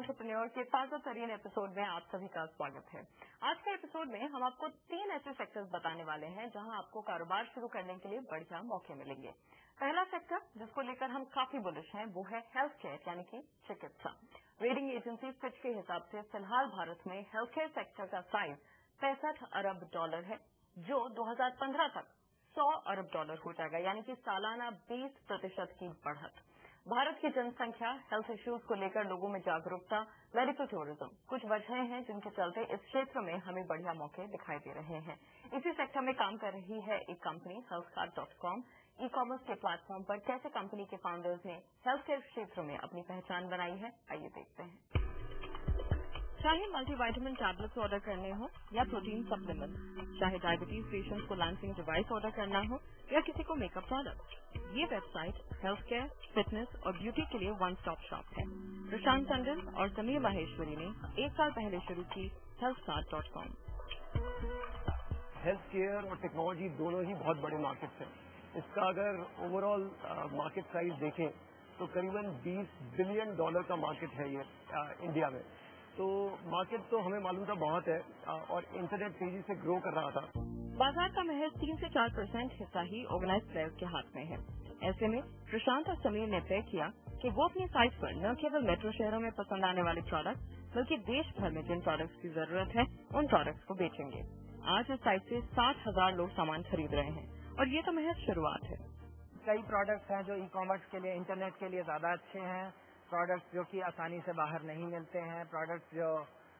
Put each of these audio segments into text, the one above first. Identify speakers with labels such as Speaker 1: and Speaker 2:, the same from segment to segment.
Speaker 1: Entrepreneur के ताजा तरीन एपिसोड में आप सभी का स्वागत है। आज के एपिसोड में हम आपको 3 ऐसे सेक्टर्स बताने वाले हैं जहां आपको कारोबार शुरू करने के लिए बढ़िया मौके मिलेंगे। पहला सेक्टर जिसको लेकर हम काफी बुलिश हैं वो है हेल्थ केयर यानी कि चिकित्सा। रेटिंग एजेंसी फिच के हिसाब से फिलहाल भारत में हेल्थ केयर सेक्टर का साइज $65 अरब है, जो 2015 तक $100 अरब हो जाएगा, यानी कि सालाना 20% की बढ़त। भारत की जनसंख्या, हेल्थ इश्यूज को लेकर लोगों में जागरूकता, मेडिकल टूरिज्म कुछ वजहें हैं जिनके चलते इस क्षेत्र में हमें बढ़िया मौके दिखाई दे रहे हैं। इसी सेक्टर में काम कर रही है एक कंपनी healthcart.com। ई कॉमर्स के प्लेटफॉर्म पर कैसे कंपनी के फाउंडर्स ने हेल्थ केयर क्षेत्र में अपनी पहचान बनाई है, आइए देखते हैं। चाहे मल्टीविटामिन टैबलेट्स ऑर्डर करने हो या प्रोटीन सप्लीमेंट, चाहे डायबिटीज पेशेंट्स को लैंसिंग डिवाइस ऑर्डर करना हो या किसी को मेकअप प्रोडक्ट, ये वेबसाइट हेल्थ केयर, फिटनेस और ब्यूटी के लिए वन स्टॉप शॉप है। प्रशांत टंडन और समीर माहेश्वरी ने 1 साल पहले शुरू की healthcart.com।
Speaker 2: हेल्थ केयर और टेक्नोलॉजी दोनों ही बहुत बड़े मार्केट्स हैं। इसका अगर ओवरऑल मार्केट साइज देखें तो करीबन $20 बिलियन का मार्केट है ये इंडिया में। तो मार्केट तो हमें मालूम था बहुत है और इंटरनेट तेजी से ग्रो कर रहा था।
Speaker 1: बाजार का महज 3 से 4% हिस्सा ही ऑर्गेनाइज्ड प्लेयर्स के हाथ में है। ऐसे में प्रशांत और समीर ने तय किया कि वो अपनी साइट पर न केवल मेट्रो शहरों में पसंद आने वाले प्रोडक्ट बल्कि देश भर में जिन प्रोडक्ट्स की जरूरत है उन प्रोडक्ट्स को बेचेंगे। आज इस साइट से 60,000 लोग सामान खरीद रहे हैं और ये तो महज शुरुआत है।
Speaker 3: कई प्रोडक्ट्स हैं जो ई कॉमर्स के लिए, इंटरनेट के लिए ज्यादा अच्छे हैं, प्रोडक्ट्स जो कि आसानी से बाहर नहीं मिलते हैं, प्रोडक्ट्स जो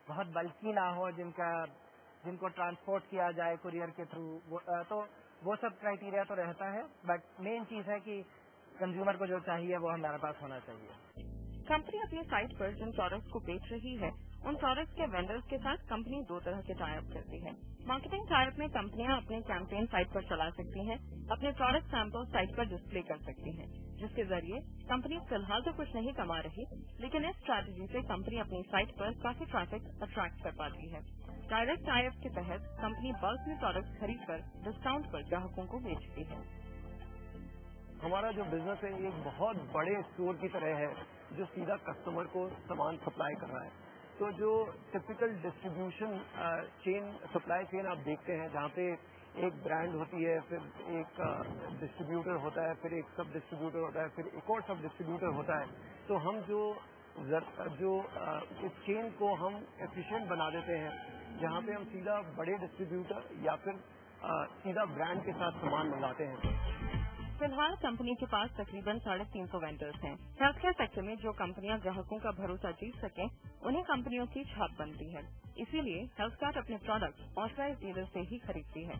Speaker 3: बहुत बल्कि ना हो, जिनको ट्रांसपोर्ट किया जाए कुरियर के थ्रू, तो वो सब क्राइटेरिया तो रहता है। बट मेन चीज है कि कंज्यूमर को जो चाहिए वो हमारे पास होना चाहिए।
Speaker 1: कंपनी अपनी साइट पर जिन प्रोडक्ट्स को बेच रही है उन प्रोडक्ट्स के वेंडर्स के साथ कंपनी 2 तरह के टाई अप करती है। मार्केटिंग टाई अप में कंपनियां अपने कैंपेन साइट पर चला सकती हैं, अपने प्रोडक्ट सैंपल साइट पर डिस्प्ले कर सकती हैं, जिसके जरिए कंपनी फिलहाल तो कुछ नहीं कमा रही, लेकिन इस स्ट्रैटेजी से कंपनी अपनी साइट पर काफी ट्रैफिक अट्रैक्ट कर पाती है। डायरेक्ट टाई अप के तहत कंपनी बल्क में प्रोडक्ट खरीदकर डिस्काउंट पर ग्राहकों को बेचती है।
Speaker 2: हमारा जो बिजनेस है एक बहुत बड़े स्टोर की तरह है जो सीधा कस्टमर को सामान सप्लाई कर रहा है। तो जो typical distribution chain, supply chain आप देखते हैं जहाँ पे एक ब्रांड होती है, फिर एक डिस्ट्रीब्यूटर होता है, फिर एक सब डिस्ट्रीब्यूटर होता है, फिर एक और सब डिस्ट्रीब्यूटर होता है। तो हम जो इस चेन को हम एफिशिएंट बना देते हैं, जहाँ पे हम सीधा बड़े डिस्ट्रीब्यूटर या फिर सीधा ब्रांड के साथ सामान मंगाते हैं।
Speaker 1: फिलहाल कंपनी के पास तकरीबन 350 वेंडर्स हैं। हेल्थ केयर सेक्टर में जो कंपनियां ग्राहकों का भरोसा जीत सकें, उन्हें कंपनियों की छाप बनती है। इसीलिए हेल्थकार्ट अपने प्रोडक्ट ऑथराइज्ड डीलर से ही खरीदती है।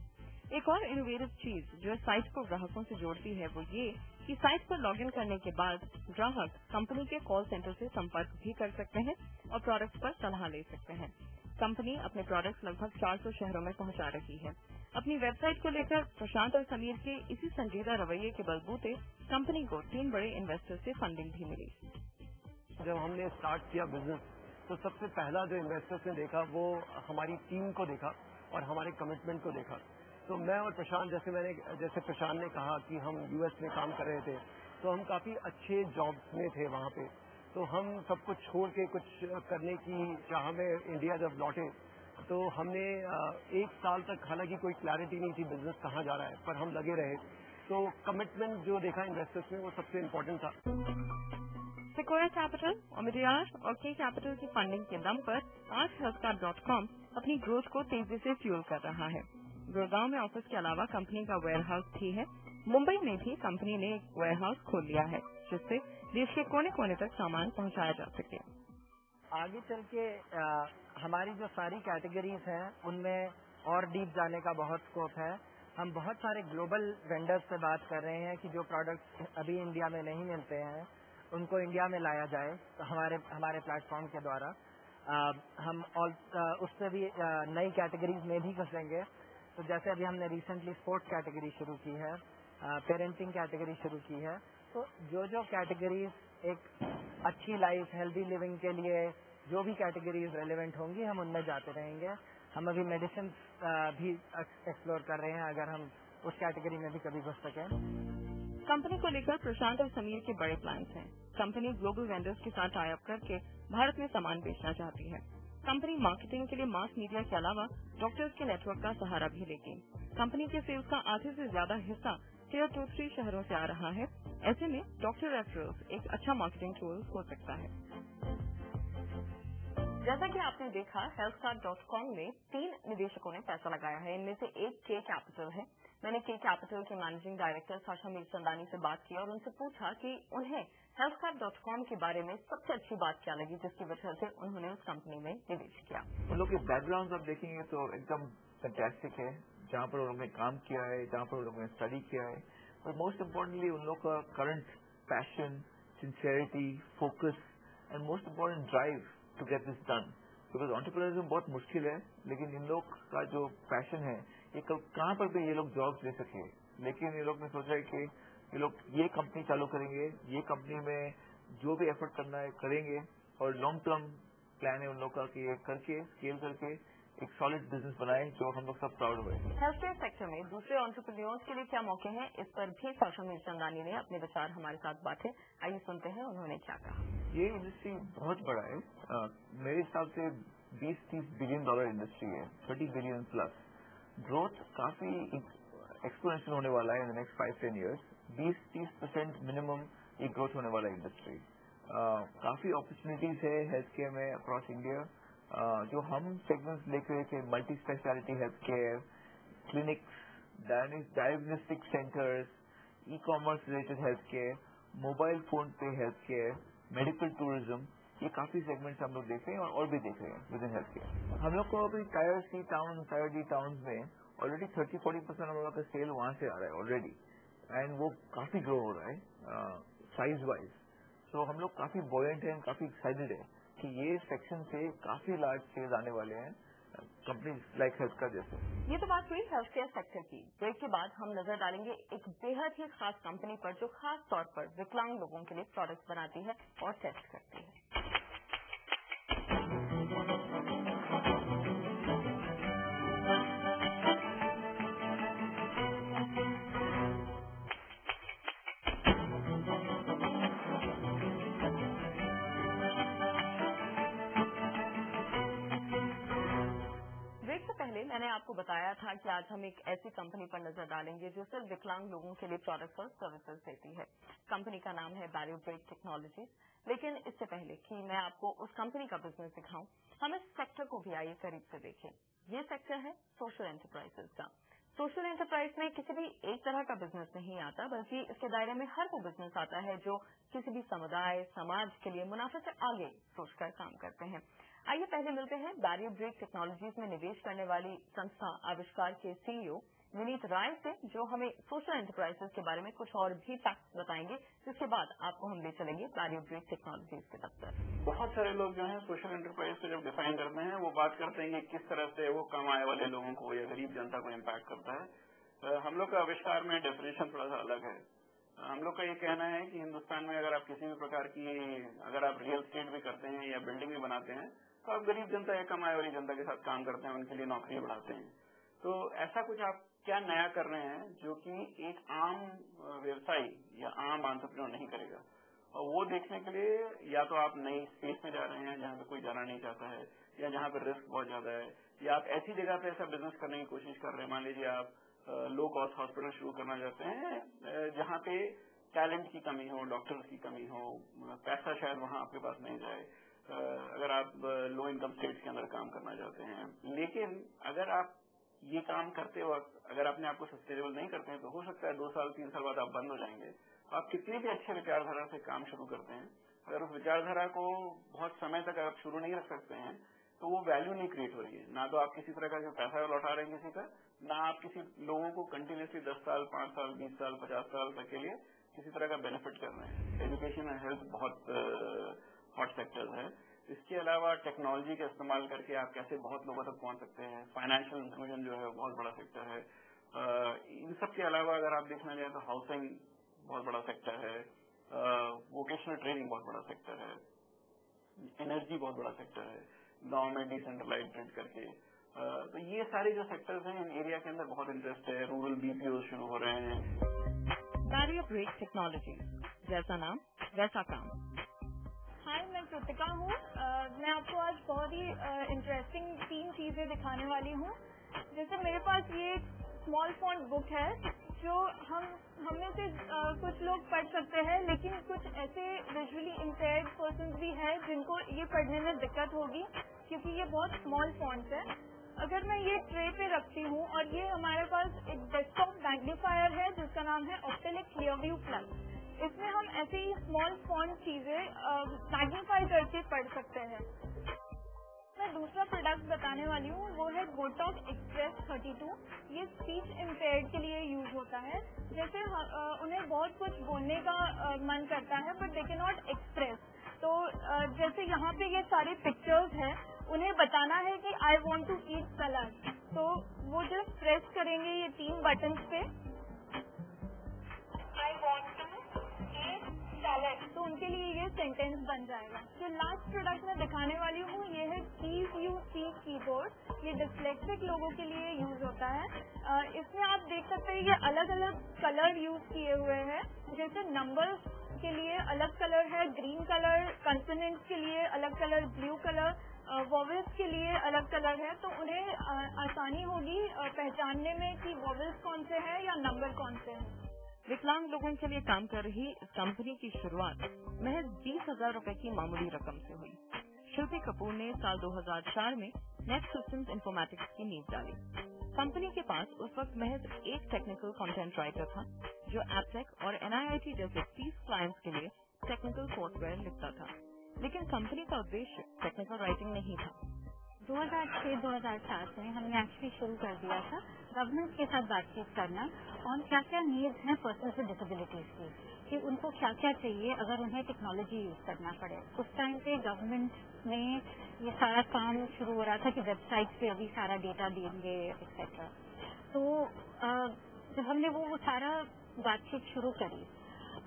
Speaker 1: एक और इनोवेटिव चीज जो इस साइट को ग्राहकों से जोड़ती है वो ये कि साइट पर लॉगिन करने के बाद ग्राहक कंपनी के कॉल सेंटर से संपर्क भी कर सकते हैं और प्रोडक्ट्स पर सलाह ले सकते हैं। कंपनी अपने प्रोडक्ट्स लगभग 400 शहरों में पहुंचा रही है। अपनी वेबसाइट को लेकर प्रशांत और समीर के इसी संजीदा रवैये के बलबूते कंपनी को 3 बड़े इन्वेस्टर्स से फंडिंग भी मिली।
Speaker 2: जब हमने स्टार्ट किया बिजनेस तो सबसे पहला जो इन्वेस्टर्स ने देखा वो हमारी टीम को देखा और हमारे कमिटमेंट को देखा। तो मैं और प्रशांत, जैसे प्रशांत ने कहा कि हम यूएस में काम कर रहे थे, तो हम काफी अच्छे जॉब्स में थे वहाँ पे। तो हम सब कुछ छोड़ के कुछ करने की चाह में इंडिया जब लौटे तो हमने 1 साल तक, हालांकि कोई क्लैरिटी नहीं थी बिजनेस कहाँ जा रहा है, पर हम लगे रहे। तो कमिटमेंट जो देखा इन्वेस्टर्स में वो सबसे इम्पोर्टेंट था।
Speaker 1: सिक्वोया कैपिटल, ओमिडियार और के कैपिटल की फंडिंग के दम पर आज healthcart.com अपनी ग्रोथ को तेजी से फ्यूल कर रहा है। गुड़गांव में ऑफिस के अलावा कंपनी का वेयरहाउस भी है। मुंबई में भी कंपनी ने एक वेयरहाउस खोल लिया है, जिससे देश के कोने कोने तक सामान पहुंचाया जा सके।
Speaker 3: आगे चल के हमारी जो सारी कैटेगरीज हैं उनमें और डीप जाने का बहुत स्कोप है। हम बहुत सारे ग्लोबल वेंडर्स से बात कर रहे हैं कि जो प्रोडक्ट्स अभी इंडिया में नहीं मिलते हैं उनको इंडिया में लाया जाए, तो हमारे प्लेटफॉर्म के द्वारा हम उससे भी नई कैटेगरीज में भी घुसेंगे। तो जैसे अभी हमने रिसेंटली स्पोर्ट्स कैटेगरी शुरू की है, पेरेंटिंग कैटेगरी शुरू की है। तो जो कैटेगरीज एक अच्छी लाइफ, हेल्दी लिविंग के लिए जो भी कैटेगरीज रेलेवेंट होंगी हम उनमें जाते रहेंगे। हम अभी मेडिसिन भी एक्सप्लोर कर रहे हैं, अगर हम उस कैटेगरी में भी कभी घुस सकें।
Speaker 1: कंपनी को लेकर प्रशांत और समीर के बड़े प्लान्स हैं। कंपनी ग्लोबल वेंडर्स के साथ टाई अप करके भारत में सामान बेचना चाहती है। कंपनी मार्केटिंग के लिए मास मीडिया के अलावा डॉक्टर्स के नेटवर्क का सहारा भी लेगी। कंपनी के सेल्स का आधे से ज्यादा हिस्सा Tier 2-3 शहरों से आ रहा है। ऐसे में डॉक्टर रेफरल्स एक अच्छा मार्केटिंग टूल हो सकता है। जैसा कि आपने देखा, healthcart.com में 3 निवेशकों ने पैसा लगाया है। इनमें से एक के कैपिटल है। मैंने के कैपिटल के मैनेजिंग डायरेक्टर साशा मीरचंदानी से बात की और उनसे पूछा कि उन्हें healthcart.com के बारे में सबसे अच्छी बात क्या लगी, जिसकी वजह से उन्होंने उस कंपनी में निवेश किया।
Speaker 4: उन लोग के बैकग्राउंड आप देखेंगे तो एकदम फैंटास्टिक है, जहाँ पर उन्होंने काम किया है, जहाँ पर उन्होंने स्टडी किया है, और मोस्ट इम्पोर्टेंटली उन लोग का current passion, sincerity, focus and most important drive to get this done. Because entrepreneurship बहुत मुश्किल है, लेकिन इन लोग का जो पैशन है, ये कहाँ पर भी ये लोग जॉब्स ले सके, लेकिन ये लोग ने सोचा है कि ये लोग ये कंपनी चालू करेंगे, ये कंपनी में जो भी एफर्ट करना है करेंगे, और लॉन्ग टर्म प्लान है उन लोग का कि ये करके स्केल करके एक सॉलिड बिजनेस बनाए जो हम लोग सब प्राउड हुए।
Speaker 1: हेल्थ केयर सेक्टर में दूसरे एंटरप्रेन्योर्स के लिए क्या मौके हैं, इस पर भी साशा मीरचंदानी ने अपने विचार हमारे साथ बांटे। आइए सुनते हैं उन्होंने क्या कहा।
Speaker 4: ये इंडस्ट्री बहुत बड़ा है, मेरे हिसाब से 20-30 बिलियन डॉलर इंडस्ट्री है, 30 बिलियन प्लस। ग्रोथ काफी एक्सपोनेंशियल होने वाला है in the next 5-10 years. 20-30% minimum ये ग्रोथ होने वाला इंडस्ट्री। काफी अपॉर्चुनिटीज है हेल्थ केयर में अक्रॉस इंडिया। जो हम सेगमेंट्स देख रहे थे, multi speciality health care, clinics, diagnostic centres, e commerce related health care, mobile phone पे हेल्थ केयर, मेडिकल टूरिज्म, ये काफी सेगमेंट्स हम लोग देख रहे हैं और भी देख रहे हैं विद इन हेल्थ केयर। हम लोग को अभी टायर सी टाउन, टायर डी टाउन में ऑलरेडी 30-40% हम लोग का सेल वहां से आ रहा है ऑलरेडी, एंड वो काफी ग्रो हो रहा है साइज वाइज। सो हम लोग काफी बॉयेंट हैं, काफी एक्साइटेड है कि ये सेक्शन से काफी लार्ज सेल्स आने वाले हैं कंपनीज लाइक हेल्थ का जैसे।
Speaker 1: ये तो बात हुई हेल्थ केयर सेक्टर की। ब्रेक के बाद हम नजर डालेंगे एक बेहद ही खास कंपनी पर जो खास तौर पर विकलांग लोगों के लिए प्रोडक्ट्स बनाती है और टेस्ट करती है। मैंने आपको बताया था कि आज हम एक ऐसी कंपनी पर नजर डालेंगे जो सिर्फ विकलांग लोगों के लिए प्रोडक्ट्स और सर्विसेज देती है। कंपनी का नाम है बैरियर ब्रेक टेक्नोलॉजीज। लेकिन इससे पहले कि मैं आपको उस कंपनी का बिजनेस दिखाऊं, हम इस सेक्टर को भी आइए करीब से देखें। ये सेक्टर है सोशल एंटरप्राइजेज का। सोशल एंटरप्राइज में किसी भी एक तरह का बिजनेस नहीं आता, बल्कि इसके दायरे में हर वो बिजनेस आता है जो किसी भी समुदाय, समाज के लिए मुनाफे से आगे सोचकर काम करते हैं। आइए पहले मिलते हैं बैरियर ब्रेक टेक्नोलॉजीज में निवेश करने वाली संस्था आविष्कार के सीईओ विनीत राय से, जो हमें सोशल एंटरप्राइजेज के बारे में कुछ और भी फैक्ट्स बताएंगे, जिसके बाद आपको हम ले चलेंगे बैरियर ब्रेक टेक्नोलॉजीज के दफ्तर।
Speaker 5: बहुत सारे लोग जो हैं सोशल एंटरप्राइज को जब डिफाइन करते हैं, वो बात करते हैं कि किस तरह से वो कम आय वाले लोगों को या गरीब जनता को इम्पैक्ट करता है। हम लोग का आविष्कार में डेफिनेशन थोड़ा सा अलग है। हम लोग का ये कहना है कि हिंदुस्तान में अगर आप किसी भी प्रकार की, अगर आप रियल एस्टेट भी करते हैं या बिल्डिंग भी बनाते हैं, तो आप गरीब जनता या कम आय वाली जनता के साथ काम करते हैं, उनके लिए नौकरी बढ़ाते हैं। तो ऐसा कुछ आप क्या नया कर रहे हैं जो कि एक आम व्यवसायी या आम एंटरप्रेन्योर नहीं करेगा, और वो देखने के लिए या तो आप नई स्पेस में जा रहे हैं जहाँ पे कोई जाना नहीं चाहता है, या जहाँ पे रिस्क बहुत ज्यादा है, या आप ऐसी जगह पे ऐसा बिजनेस करने की कोशिश कर रहे हैं। मान लीजिए आप लो कॉस्ट हॉस्पिटल शुरू करना चाहते हैं जहाँ पे टैलेंट की कमी हो, डॉक्टर्स की कमी हो, पैसा शायद वहाँ आपके पास नहीं जाए, अगर आप लो इनकम स्टेट्स के अंदर काम करना चाहते हैं। लेकिन अगर आप ये काम करते वक्त अगर अपने आप को सस्टेनेबल नहीं करते हैं, तो हो सकता है 2 साल 3 साल बाद आप बंद हो जाएंगे। आप कितनी भी अच्छे विचारधारा से काम शुरू करते हैं, अगर उस विचारधारा को बहुत समय तक आप शुरू नहीं रख सकते हैं, तो वो वैल्यू नहीं क्रिएट हो रही है। ना तो आप किसी तरह का पैसा लौटा रहे हैं किसी का, ना आप किसी लोगों को कंटिन्यूसली 10 साल, 5 साल, 20 साल, 50 साल तक के लिए किसी तरह का बेनिफिट कर रहे हैं। एजुकेशन एंड हेल्थ बहुत हॉट सेक्टर्स है। इसके अलावा टेक्नोलॉजी का इस्तेमाल करके आप कैसे बहुत लोगों तक पहुंच सकते हैं। फाइनेंशियल इंक्लूजन जो है वो बहुत बड़ा सेक्टर है। इन सब के अलावा अगर आप देखना चाहें तो हाउसिंग बहुत बड़ा सेक्टर है, वोकेशनल ट्रेनिंग बहुत बड़ा सेक्टर है, एनर्जी बहुत बड़ा सेक्टर है, गांव में डिसेंट्रलाइज ग्रिड करके। तो ये सारे जो सेक्टर्स हैं, इन एरिया के अंदर बहुत इंटरेस्ट है। रूरल बीपीओ शुरू हो रहे हैं।
Speaker 1: बैरियर ब्रेक टेक्नोलॉजी, जैसा नाम वैसा काम।
Speaker 6: हाय, मैं कृतिका हूँ। मैं आपको आज बहुत ही इंटरेस्टिंग 3 चीज़ें दिखाने वाली हूँ। जैसे मेरे पास ये स्मॉल फॉन्ट बुक है जो हम में से कुछ लोग पढ़ सकते हैं, लेकिन कुछ ऐसे विजुअली इम्पेयर्ड पर्सन भी हैं जिनको ये पढ़ने में दिक्कत होगी क्योंकि ये बहुत स्मॉल फॉन्ट है। अगर मैं ये ट्रे पे रखती हूँ और ये हमारे पास एक डेस्कटॉप मैग्नीफायर है जिसका नाम है ऑप्टिलिक क्लियरव्यू प्लस। इसमें हम ऐसे ही स्मॉल फॉन्ट चीजें मैग्नीफाई करके पढ़ सकते हैं। मैं दूसरा प्रोडक्ट बताने वाली हूँ, वो है गोटॉक एक्सप्रेस 32। ये स्पीच इम्पेयर्ड के लिए यूज होता है। जैसे उन्हें बहुत कुछ बोलने का मन करता है but they can not express. तो जैसे यहाँ पे ये सारे पिक्चर्स हैं, उन्हें बताना है कि आई वॉन्ट टू ईट सलाद, तो वो जस्ट प्रेस करेंगे ये 3 बटन्स पे, I want to eat salad, तो उनके लिए ये सेंटेंस बन जाएगा। जो लास्ट प्रोडक्ट मैं दिखाने वाली हूँ ये है कीज यू सी कीबोर्ड। ये डिस्लेक्सिक लोगों के लिए यूज होता है। इसमें आप देख सकते हैं ये अलग अलग कलर यूज किए हुए हैं। जैसे नंबर्स के लिए अलग कलर है, ग्रीन कलर, कंसोनेंट्स के लिए अलग कलर, ब्लू कलर, वॉवेल्स के लिए अलग कलर है। तो उन्हें आसानी होगी पहचानने में कि वॉवेल्स कौन से हैं या नंबर कौन से हैं।
Speaker 1: विकलांग लोगों के लिए काम कर रही इस कंपनी की शुरुआत महज 20,000 रुपए की मामूली रकम से हुई। शिल्पी कपूर ने साल 2004 में नेट सिस्टम्स इंफॉर्मेटिक्स की नींव डाली। कंपनी के पास उस वक्त महज एक टेक्निकल कंटेंट राइटर था जो एपटेक और NIIT जैसे 30 क्लाइंट्स के लिए टेक्निकल सॉफ्टवेयर लिखता था, लेकिन कंपनी का उद्देश्य टेक्निकल राइटिंग नहीं था।
Speaker 7: 2006-2007 में हमने एक्चुअली शुरू कर दिया था गवर्नमेंट के साथ बातचीत करना और क्या क्या नीड्स हैं पर्सन विद डिसेबिलिटीज की, कि उनको क्या क्या चाहिए अगर उन्हें टेक्नोलॉजी यूज करना पड़े। उस टाइम पे गवर्नमेंट में ये सारा काम शुरू हो रहा था कि वेबसाइट पे अभी सारा डेटा देंगे एक्सेट्रा। तो जब हमने वो सारा बातचीत शुरू करी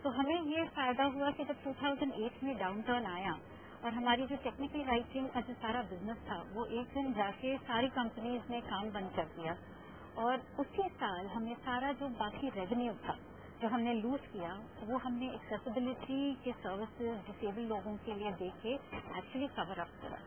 Speaker 7: तो हमें ये फायदा हुआ कि जब 2008 में डाउनटर्न आया और हमारी जो टेक्निकल राइटिंग का जो सारा बिजनेस था वो एक दिन जाके सारी कंपनीज ने काम बंद कर दिया और उसी साल हमने सारा जो बाकी रेवेन्यू था जो हमने लूज किया वो हमने एक्सेसिबिलिटी के सर्विसेज डिसेबल लोगों के लिए देके एक्चुअली कवर अप करा।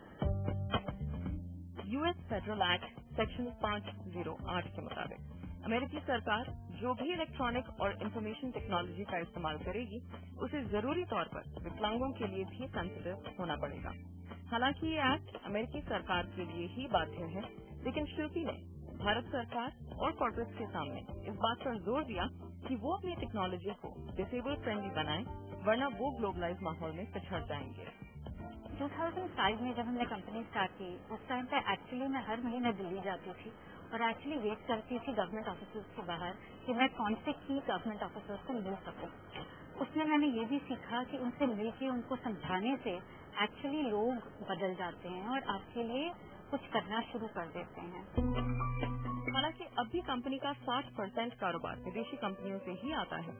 Speaker 1: US फेडरल एक्ट सेक्शन 508 के मुताबिक अमेरिकी सरकार जो भी इलेक्ट्रॉनिक और इंफॉर्मेशन टेक्नोलॉजी का इस्तेमाल करेगी उसे जरूरी तौर पर विकलांगों के लिए भी सेंसिटिव होना पड़ेगा। हालांकि ये एक्ट अमेरिकी सरकार के लिए ही बाध्य है, लेकिन शिल्पी ने भारत सरकार और कॉर्पोरेट्स के सामने इस बात पर जोर दिया कि वो अपनी टेक्नोलॉजी को डिसेबल फ्रेंडली बनाएं, वरना वो ग्लोबलाइज माहौल में पिछड़ जाएंगे।
Speaker 7: 2005 में जब हमने कंपनी स्टार्ट की उस टाइम पे एक्चुअली मैं हर महीने दिल्ली जाती थी और एक्चुअली वेट करती थी गवर्नमेंट ऑफिसर्स के बाहर कि मैं कौन से की गवर्नमेंट ऑफिसर्स को मिल सकूं। उसमें मैंने ये भी सीखा कि उनसे मिलके उनको समझाने से एक्चुअली लोग बदल जाते हैं और आपके लिए कुछ करना शुरू कर देते हैं।
Speaker 1: हालांकि अब भी कंपनी का 60% कारोबार विदेशी कंपनियों से ही आता है।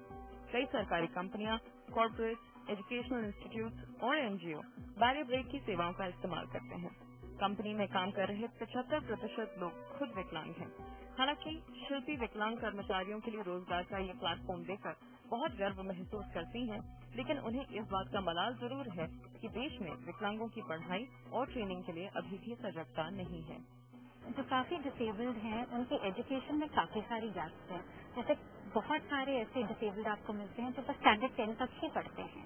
Speaker 1: कई सरकारी कंपनियां, कॉर्पोरेट, एजुकेशनल इंस्टीट्यूट और NGO बैरियर ब्रेक की सेवाओं का इस्तेमाल करते हैं। कंपनी में काम कर रहे 75% लोग खुद विकलांग हैं। हालांकि शिल्पी विकलांग कर्मचारियों के लिए रोजगार का ये प्लेटफॉर्म देकर बहुत गर्व महसूस करती हैं, लेकिन उन्हें इस बात का मलाल जरूर है कि देश में विकलांगों की पढ़ाई और ट्रेनिंग के लिए अभी भी सजगता नहीं है।
Speaker 7: जो काफी डिसेबल्ड हैं उनकी एजुकेशन में काफी सारी गैप्स हैं। जैसे बहुत सारे ऐसे डिसेबल्ड आपको मिलते हैं जो बस स्टैंडर्ड 10 तक ही पढ़ते हैं,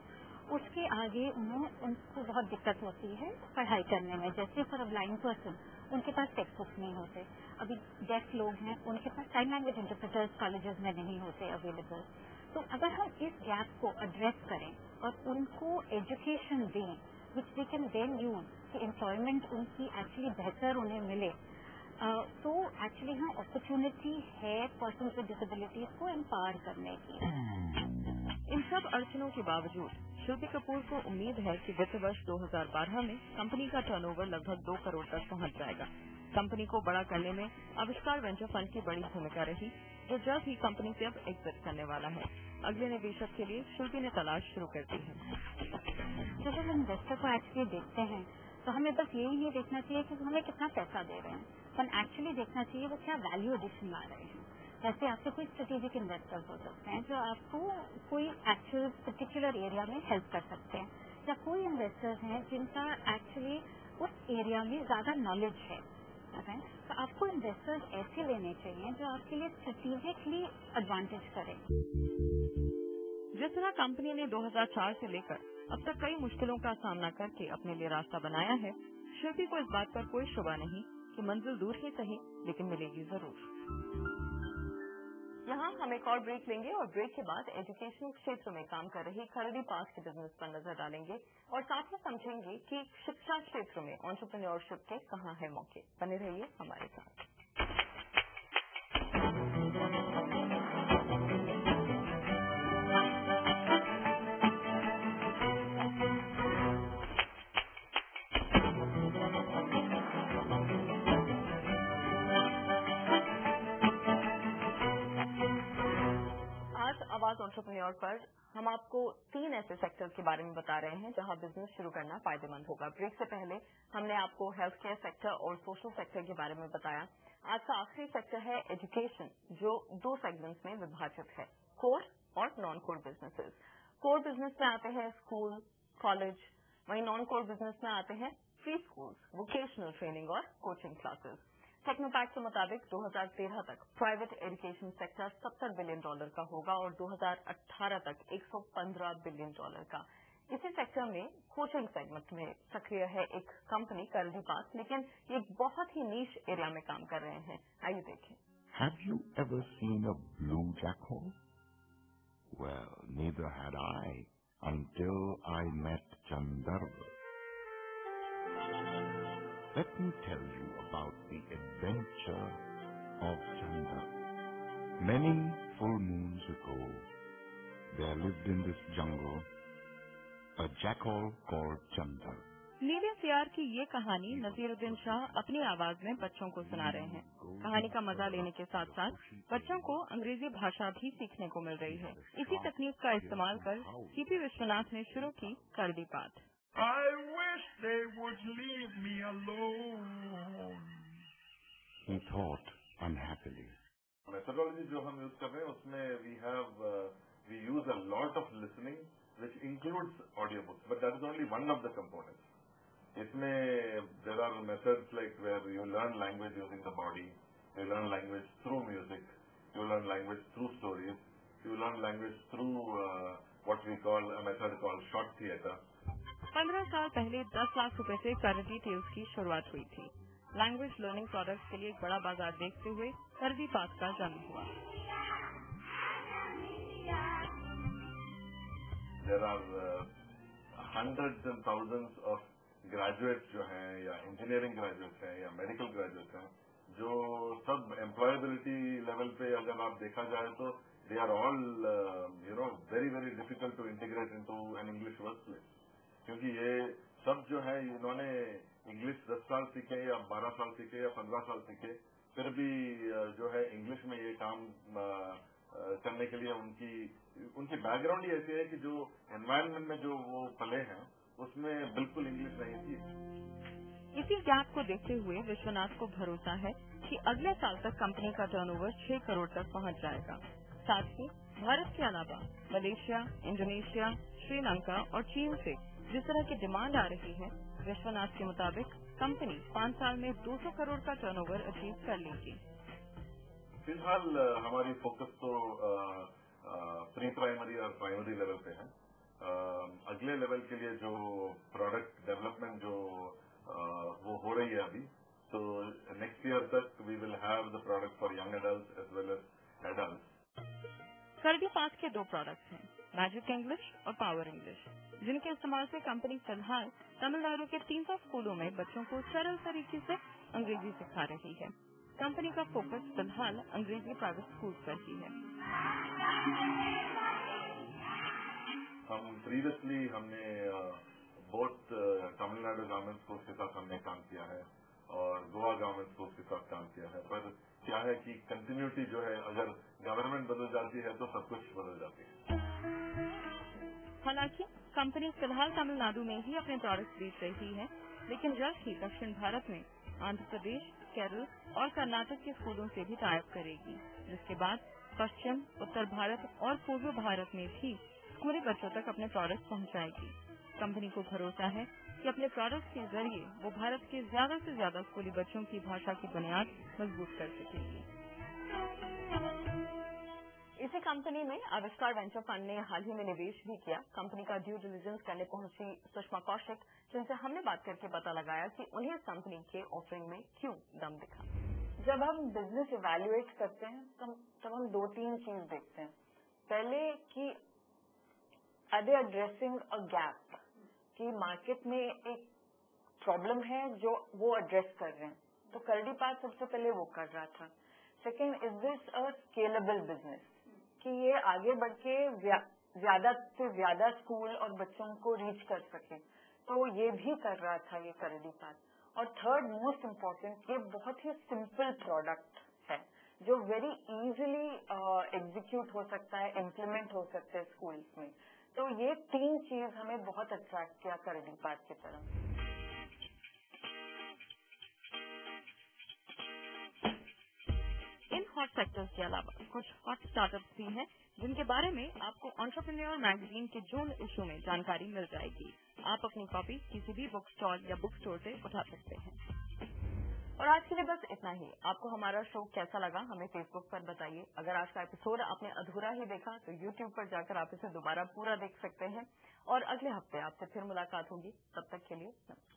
Speaker 7: उसके आगे उनको बहुत दिक्कत होती है पढ़ाई करने में। जैसे फॉर अ ब्लाइंड पर्सन उनके पास टेक्स्ट बुक्स नहीं होते, अभी डेफ लोग हैं उनके पास साइन लैंग्वेज इंटरप्रेटर्स कॉलेजेस में नहीं होते अवेलेबल। तो अगर हम इस गैप को एड्रेस करें और उनको एजुकेशन दें विच दे कैन देन यूज कि एम्प्लॉयमेंट उनकी एक्चुअली बेहतर उन्हें मिले, तो एक्चुअली हाँ अपॉर्चुनिटी है पर्सन विद डिसेबिलिटीज को एम्पावर करने की।
Speaker 1: इन सब अड़चनों के बावजूद शिल्पी कपूर को उम्मीद है कि वित्त वर्ष 2012 में कंपनी का टर्नओवर लगभग 2 करोड़ तक पहुंच जाएगा। कंपनी को बड़ा करने में आविष्कार वेंचर फंड की बड़ी भूमिका रही, जो जल्द ही कंपनी से अब एग्जिट करने वाला है। अगले निवेशक के लिए शिल्पी ने तलाश शुरू कर दी है।
Speaker 7: जब हम इन्वेस्टर को एक्चुअली देखते हैं तो हमें बस यही नहीं देखना चाहिए कि हमें कितना पैसा दे रहे हैं, पर एक्चुअली देखना चाहिए वो क्या वैल्यू एडिशन ला रहे हैं। जैसे आपके कोई स्ट्रेटेजिक इन्वेस्टर्स हो सकते हैं जो आपको कोई एक्चुअल पर्टिकुलर एरिया में हेल्प कर सकते हैं, या कोई इन्वेस्टर्स हैं जिनका एक्चुअली उस एरिया में ज़्यादा नॉलेज है, तो आपको इन्वेस्टर्स ऐसे लेने चाहिए जो आपके लिए स्ट्रेटेजिकली एडवांटेज करें।
Speaker 1: जिस तरह कंपनी ने 2004 से लेकर अब तक कई मुश्किलों का सामना करके अपने लिए रास्ता बनाया है, शिल्पी को इस बात पर कोई शुबा नहीं कि मंजिल दूर ही सही लेकिन मिलेगी जरूर। यहाँ हम एक और ब्रेक लेंगे और ब्रेक के बाद एजुकेशन क्षेत्र में काम कर रही खरडी पास के बिजनेस पर नजर डालेंगे और साथ ही समझेंगे कि शिक्षा क्षेत्र में एंटरप्रेन्योरशिप के कहाँ है मौके। बने रहिए हमारे साथ। आवाज एंटरप्रेन्योर पर हम आपको 3 ऐसे सेक्टर्स के बारे में बता रहे हैं जहां बिजनेस शुरू करना फायदेमंद होगा। ब्रेक से पहले हमने आपको हेल्थ केयर सेक्टर और सोशल सेक्टर के बारे में बताया। आज का आखिरी सेक्टर है एजुकेशन, जो 2 सेगमेंट्स में विभाजित है, कोर और non core businesses. Core business में आते हैं स्कूल, कॉलेज, वहीं नॉन कोर बिजनेस में आते हैं प्री स्कूल्स, वोकेशनल ट्रेनिंग और कोचिंग क्लासेस। टेक्नोपैक के मुताबिक 2013 तक प्राइवेट एजुकेशन सेक्टर $70 बिलियन का होगा और 2018 तक $115 बिलियन का। इसी सेक्टर में कोचिंग सेगमेंट में सक्रिय है एक कंपनी खरडी पास, लेकिन ये एक बहुत ही नीश एरिया में काम कर रहे हैं। आइए देखें।
Speaker 8: Have you ever seen a blue jackal? Well, neither had I until I met Chandarva. Let me tell you about the adventure of Chanda. Many full moons ago, there lived in this jungle a jackal called Chanda.
Speaker 1: नीले सियार की ये कहानी नसीरुद्दीन शाह अपनी आवाज में बच्चों को सुना रहे हैं। कहानी का मजा लेने के साथ साथ बच्चों को अंग्रेजी भाषा भी सीखने को मिल रही है। इसी तकनीक का इस्तेमाल कर सीपी विश्वनाथ ने शुरू की खरडी पास।
Speaker 9: I wish they would leave me alone.
Speaker 8: He thought unhappily.
Speaker 10: Methodology जो हम यूज कर रहे हैं उसमें we use a lot of listening, which includes audiobooks, but that is only one of the components. इसमें there are methods like where you learn language using the body, you learn language through music, you learn language through stories, you learn language through what we call a method called short theatre.
Speaker 1: 15 साल पहले 10 लाख रुपए से खरडी tales की शुरुआत हुई थी। Language learning products के लिए एक बड़ा बाजार देखते हुए खरडी पास का जन्म हुआ।
Speaker 10: There are hundreds and thousands of graduates जो हैं या engineering graduates हैं या medical graduates हैं, जो सब employability level पे अगर आप देखा जाए तो they are all very very difficult to integrate into an English workplace. क्योंकि ये सब जो है इन्होंने इंग्लिश 10 साल सीखे या 12 साल सीखे या 15 साल सीखे, फिर भी जो है इंग्लिश में ये काम करने के लिए उनकी बैकग्राउंड ही ऐसी है कि जो एनवायरनमेंट में जो वो पले हैं उसमें बिल्कुल इंग्लिश नहीं थी।
Speaker 1: इसी गैप को देखते हुए विश्वनाथ को भरोसा है कि अगले साल तक कंपनी का टर्नओवर 6 करोड़ तक पहुंच जाएगा। साथ ही भारत के अलावा मलेशिया, इंडोनेशिया, श्रीलंका और चीन से जिस तरह की डिमांड आ रही है, विश्वनाथ के मुताबिक कंपनी 5 साल में 200 करोड़ का टर्नओवर अचीव कर लेगी।
Speaker 10: फिलहाल हमारी फोकस तो प्री प्राइमरी और प्राइमरी लेवल पे है। अगले लेवल के लिए जो प्रोडक्ट डेवलपमेंट जो वो हो रही है अभी, तो नेक्स्ट ईयर तक we will have the product for young adult as well as adult.
Speaker 1: खरडी पास के 2 प्रोडक्ट्स हैं, मैजिक इंग्लिश और पावर इंग्लिश, जिनके इस्तेमाल से कंपनी फिलहाल तमिलनाडु के 300 स्कूलों में बच्चों को सरल तरीके से अंग्रेजी सिखा रही है। कंपनी का फोकस फिलहाल अंग्रेजी प्राइवेट स्कूल पर ही है।
Speaker 10: हम प्रीवियसली हमने बहुत तमिलनाडु गवर्नमेंट स्कूल के साथ हमने काम किया है और गोवा गवर्नमेंट स्कूल के साथ काम किया है, पर क्या है कि कंटिन्यूटी जो है अगर गवर्नमेंट बदल जाती है तो सब कुछ बदल जाती है।
Speaker 1: हालांकि कंपनी फिलहाल तमिलनाडु में ही अपने प्रोडक्ट्स बेच रही है, लेकिन जल्द ही दक्षिण भारत में आंध्र प्रदेश, केरल और कर्नाटक के स्कूलों से भी टाई अप करेगी, जिसके बाद पश्चिम, उत्तर भारत और पूर्व भारत में भी स्कूली बच्चों तक अपने प्रोडक्ट पहुंचाएगी। कंपनी को भरोसा है कि अपने प्रोडक्ट्स के जरिए वो भारत के ज्यादा से ज्यादा स्कूली बच्चों की भाषा की बुनियाद मजबूत कर सकेगी। इसी कंपनी में आविष्कार वेंचर फंड ने हाल ही में निवेश भी किया। कंपनी का ड्यू डिलिजेंस करने पहुंची सुषमा कौशिक, जिनसे हमने बात करके पता लगाया कि उन्हें इस कंपनी के ऑफरिंग में क्यों दम दिखा।
Speaker 11: जब हम बिजनेस इवैल्यूएट करते हैं तब हम 2-3 चीज देखते हैं। पहले कि are they addressing a gap, कि मार्केट में एक प्रॉब्लम है जो वो एड्रेस कर रहे हैं, तो करडी पार्क सबसे पहले वो कर रहा था। Second, is this a scalable business, कि ये आगे बढ़ के ज्यादा से ज्यादा स्कूल और बच्चों को रीच कर सके, तो ये भी कर रहा था ये करडी पार्क। और थर्ड मोस्ट इम्पोर्टेंट, ये बहुत ही सिंपल प्रोडक्ट है जो वेरी इजीली एग्जीक्यूट हो सकता है, इम्प्लीमेंट हो सकता है स्कूल्स में। तो ये 3 चीज हमें बहुत अट्रैक्ट किया करडी पार्क की तरफ।
Speaker 1: इन हॉट सेक्टर्स के अलावा कुछ हॉट स्टार्टअप्स भी हैं जिनके बारे में आपको एंटरप्रेन्योर मैगजीन के जून इशू में जानकारी मिल जाएगी। आप अपनी कॉपी किसी भी बुक स्टॉल या बुक स्टोर से उठा सकते हैं। और आज के लिए बस इतना ही। आपको हमारा शो कैसा लगा हमें फेसबुक पर बताइए। अगर आज का एपिसोड आपने अधूरा ही देखा तो यूट्यूब पर जाकर आप इसे दोबारा पूरा देख सकते हैं। और अगले हफ्ते आपसे फिर मुलाकात होगी। तब तक के लिए नमस्कार।